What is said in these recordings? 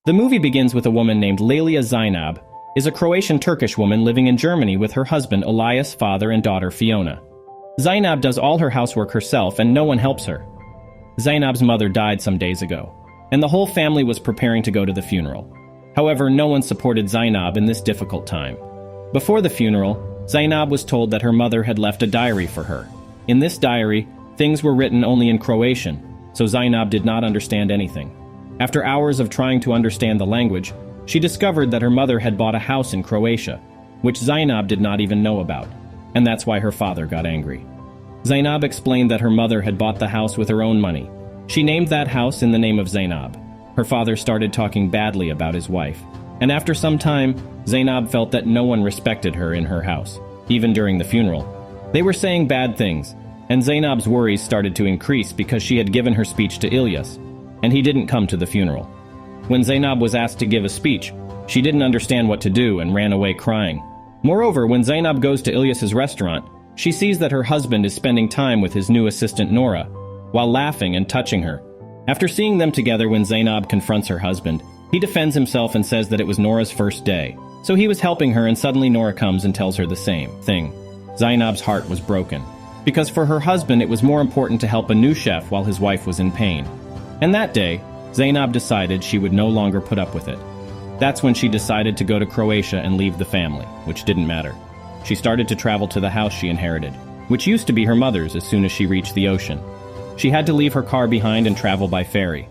The movie begins with a woman named Lelia Zainab, is a Croatian-Turkish woman living in Germany with her husband Elias, father, and daughter Fiona. Zainab does all her housework herself and no one helps her. Zainab's mother died some days ago, and the whole family was preparing to go to the funeral. However, no one supported Zainab in this difficult time. Before the funeral, Zainab was told that her mother had left a diary for her. In this diary, things were written only in Croatian, so Zainab did not understand anything. After hours of trying to understand the language, she discovered that her mother had bought a house in Croatia, which Zainab did not even know about, and that's why her father got angry. Zainab explained that her mother had bought the house with her own money. She named that house in the name of Zainab. Her father started talking badly about his wife, and after some time, Zainab felt that no one respected her in her house, even during the funeral. They were saying bad things, and Zainab's worries started to increase because she had given her speech to Ilyas, and he didn't come to the funeral. When Zainab was asked to give a speech, she didn't understand what to do and ran away crying. Moreover, when Zainab goes to Ilyas's restaurant, she sees that her husband is spending time with his new assistant Nora, while laughing and touching her. After seeing them together, when Zainab confronts her husband, he defends himself and says that it was Nora's first day. So he was helping her, and suddenly Nora comes and tells her the same thing. Zainab's heart was broken, because for her husband it was more important to help a new chef while his wife was in pain. And that day, Zainab decided she would no longer put up with it. That's when she decided to go to Croatia and leave the family, which didn't matter. She started to travel to the house she inherited, which used to be her mother's as soon as she reached the ocean. She had to leave her car behind and travel by ferry,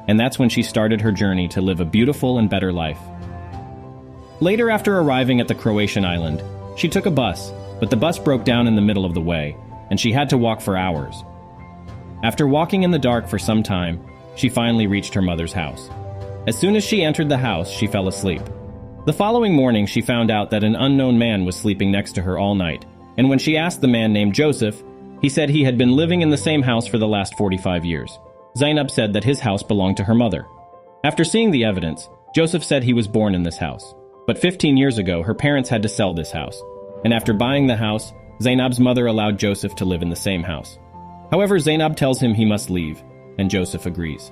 and that's when she started her journey to live a beautiful and better life. Later, after arriving at the Croatian island, she took a bus, but the bus broke down in the middle of the way, and she had to walk for hours. After walking in the dark for some time, she finally reached her mother's house. As soon as she entered the house, she fell asleep. The following morning, she found out that an unknown man was sleeping next to her all night, and when she asked the man named Joseph, he said he had been living in the same house for the last 45 years. Zainab said that his house belonged to her mother. After seeing the evidence, Joseph said he was born in this house. But 15 years ago, her parents had to sell this house, and after buying the house, Zainab's mother allowed Joseph to live in the same house. However, Zainab tells him he must leave, and Joseph agrees.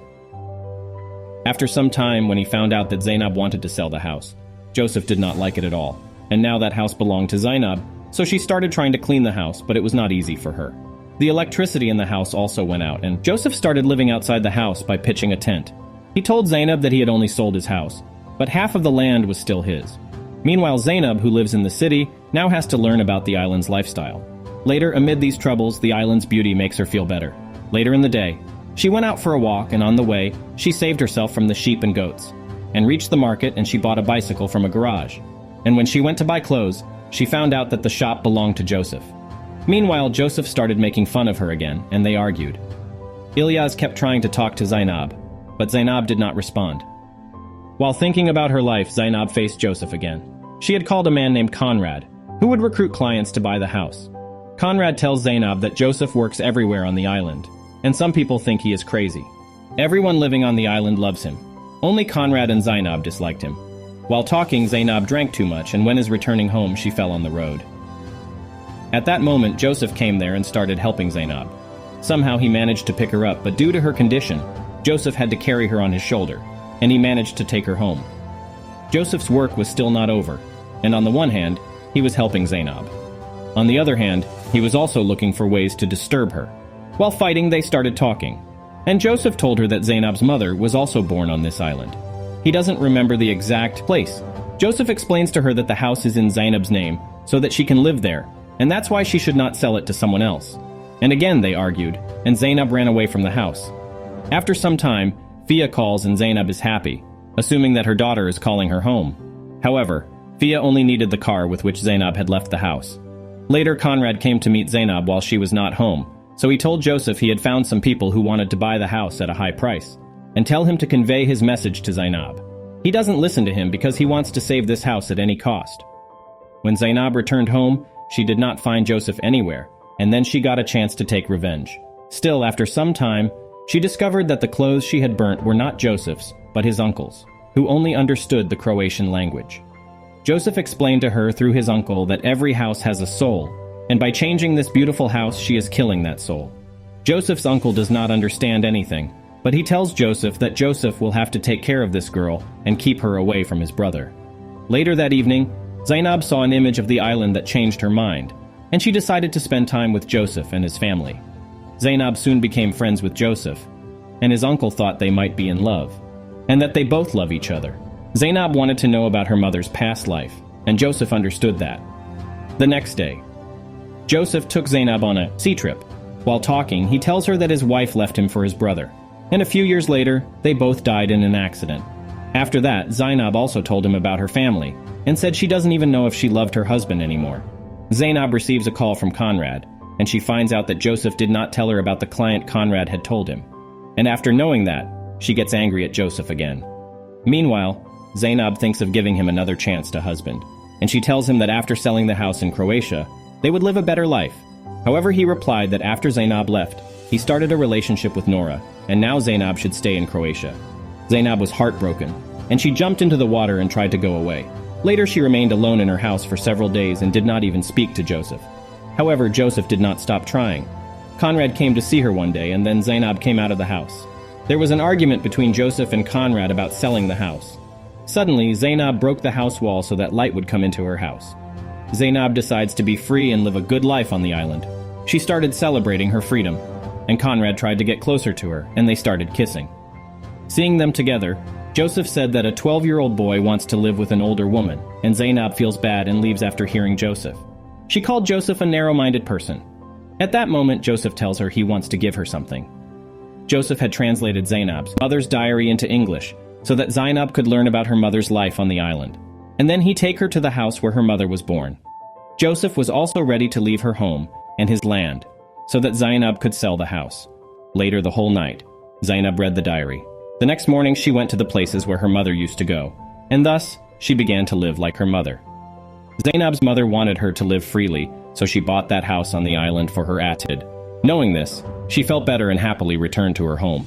After some time, when he found out that Zainab wanted to sell the house, Joseph did not like it at all, and now that house belonged to Zainab, so she started trying to clean the house, but it was not easy for her. The electricity in the house also went out, and Joseph started living outside the house by pitching a tent. He told Zainab that he had only sold his house, but half of the land was still his. Meanwhile, Zainab, who lives in the city, now has to learn about the island's lifestyle. Later, amid these troubles, the island's beauty makes her feel better. Later in the day, she went out for a walk, and on the way, she saved herself from the sheep and goats, and reached the market, and she bought a bicycle from a garage. And when she went to buy clothes, she found out that the shop belonged to Joseph. Meanwhile, Joseph started making fun of her again, and they argued. Ilyas kept trying to talk to Zainab, but Zainab did not respond. While thinking about her life, Zainab faced Joseph again. She had called a man named Conrad, who would recruit clients to buy the house. Conrad tells Zainab that Joseph works everywhere on the island, and some people think he is crazy. Everyone living on the island loves him. Only Conrad and Zainab disliked him. While talking, Zainab drank too much, and when is returning home, she fell on the road. At that moment, Joseph came there and started helping Zainab. Somehow he managed to pick her up, but due to her condition, Joseph had to carry her on his shoulder, and he managed to take her home. Joseph's work was still not over, and on the one hand, he was helping Zainab. On the other hand, he was also looking for ways to disturb her. While fighting, they started talking, and Joseph told her that Zainab's mother was also born on this island. He doesn't remember the exact place. Joseph explains to her that the house is in Zainab's name so that she can live there, and that's why she should not sell it to someone else. And again they argued, and Zainab ran away from the house. After some time, Fia calls and Zainab is happy, assuming that her daughter is calling her home. However, Fia only needed the car with which Zainab had left the house. Later, Conrad came to meet Zainab while she was not home, so he told Joseph he had found some people who wanted to buy the house at a high price, and tell him to convey his message to Zainab. He doesn't listen to him because he wants to save this house at any cost. When Zainab returned home, she did not find Joseph anywhere, and then she got a chance to take revenge. Still, after some time, she discovered that the clothes she had burnt were not Joseph's, but his uncle's, who only understood the Croatian language. Joseph explained to her through his uncle that every house has a soul, and by changing this beautiful house, she is killing that soul. Joseph's uncle does not understand anything, but he tells Joseph that Joseph will have to take care of this girl and keep her away from his brother. Later that evening, Zainab saw an image of the island that changed her mind, and she decided to spend time with Joseph and his family. Zainab soon became friends with Joseph, and his uncle thought they might be in love, and that they both love each other. Zainab wanted to know about her mother's past life, and Joseph understood that. The next day, Joseph took Zainab on a sea trip. While talking, he tells her that his wife left him for his brother, and a few years later, they both died in an accident. After that, Zainab also told him about her family, and said she doesn't even know if she loved her husband anymore. Zainab receives a call from Conrad, and she finds out that Joseph did not tell her about the client Conrad had told him. And after knowing that, she gets angry at Joseph again. Meanwhile, Zainab thinks of giving him another chance to husband, and she tells him that after selling the house in Croatia, they would live a better life. However, he replied that after Zainab left, he started a relationship with Nora, and now Zainab should stay in Croatia. Zainab was heartbroken, and she jumped into the water and tried to go away. Later, she remained alone in her house for several days and did not even speak to Joseph. However, Joseph did not stop trying. Conrad came to see her one day, and then Zainab came out of the house. There was an argument between Joseph and Conrad about selling the house. Suddenly, Zainab broke the house wall so that light would come into her house. Zainab decides to be free and live a good life on the island. She started celebrating her freedom, and Conrad tried to get closer to her, and they started kissing. Seeing them together, Joseph said that a 12-year-old boy wants to live with an older woman, and Zainab feels bad and leaves after hearing Joseph. She called Joseph a narrow-minded person. At that moment, Joseph tells her he wants to give her something. Joseph had translated Zainab's mother's diary into English so that Zainab could learn about her mother's life on the island, and then he'd take her to the house where her mother was born. Joseph was also ready to leave her home and his land so that Zainab could sell the house. Later the whole night, Zainab read the diary. The next morning, she went to the places where her mother used to go, and thus, she began to live like her mother. Zainab's mother wanted her to live freely, so she bought that house on the island for her Atid. Knowing this, she felt better and happily returned to her home.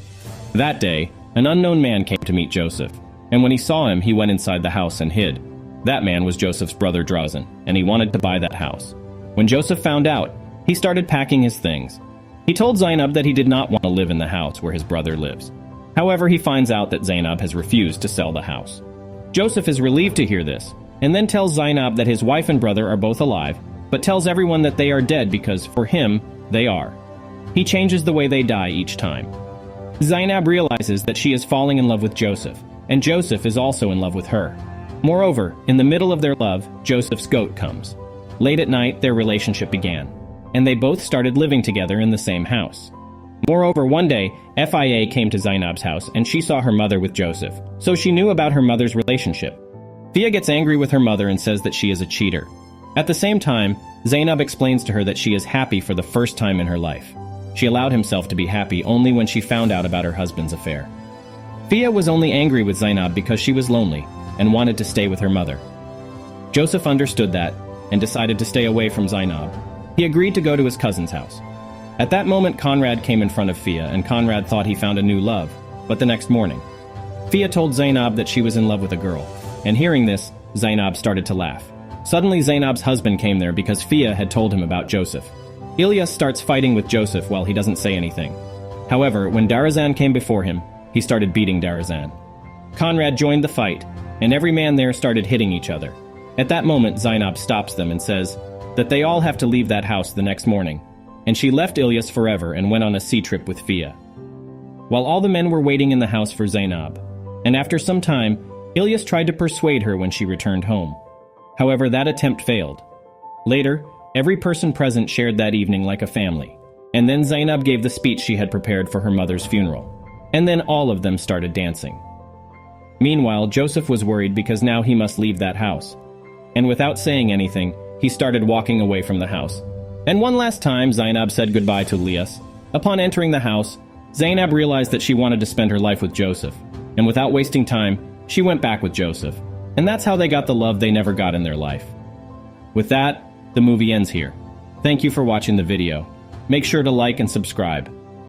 That day, an unknown man came to meet Joseph, and when he saw him, he went inside the house and hid. That man was Joseph's brother Drazen, and he wanted to buy that house. When Joseph found out, he started packing his things. He told Zainab that he did not want to live in the house where his brother lives. However, he finds out that Zainab has refused to sell the house. Joseph is relieved to hear this, and then tells Zainab that his wife and brother are both alive, but tells everyone that they are dead because, for him, they are. He changes the way they die each time. Zainab realizes that she is falling in love with Joseph, and Joseph is also in love with her. Moreover, in the middle of their love, Joseph's goat comes. Late at night, their relationship began, and they both started living together in the same house. Moreover, one day, Fia came to Zainab's house and she saw her mother with Joseph, so she knew about her mother's relationship. Fia gets angry with her mother and says that she is a cheater. At the same time, Zainab explains to her that she is happy for the first time in her life. She allowed himself to be happy only when she found out about her husband's affair. Fia was only angry with Zainab because she was lonely and wanted to stay with her mother. Joseph understood that and decided to stay away from Zainab. He agreed to go to his cousin's house. At that moment, Conrad came in front of Fia, and Conrad thought he found a new love. But the next morning, Fia told Zainab that she was in love with a girl, and hearing this, Zainab started to laugh. Suddenly, Zainab's husband came there because Fia had told him about Joseph. Ilyas starts fighting with Joseph while he doesn't say anything. However, when Darazan came before him, he started beating Darazan. Conrad joined the fight, and every man there started hitting each other. At that moment, Zainab stops them and says that they all have to leave that house the next morning, and she left Ilyas forever and went on a sea trip with Fia. While all the men were waiting in the house for Zainab, and after some time, Ilyas tried to persuade her when she returned home. However, that attempt failed. Later, every person present shared that evening like a family, and then Zainab gave the speech she had prepared for her mother's funeral, and then all of them started dancing. Meanwhile, Joseph was worried because now he must leave that house, and without saying anything, he started walking away from the house. And one last time, Zainab said goodbye to Ilyas. Upon entering the house, Zainab realized that she wanted to spend her life with Joseph, and without wasting time, she went back with Joseph. And that's how they got the love they never got in their life. With that, the movie ends here. Thank you for watching the video. Make sure to like and subscribe.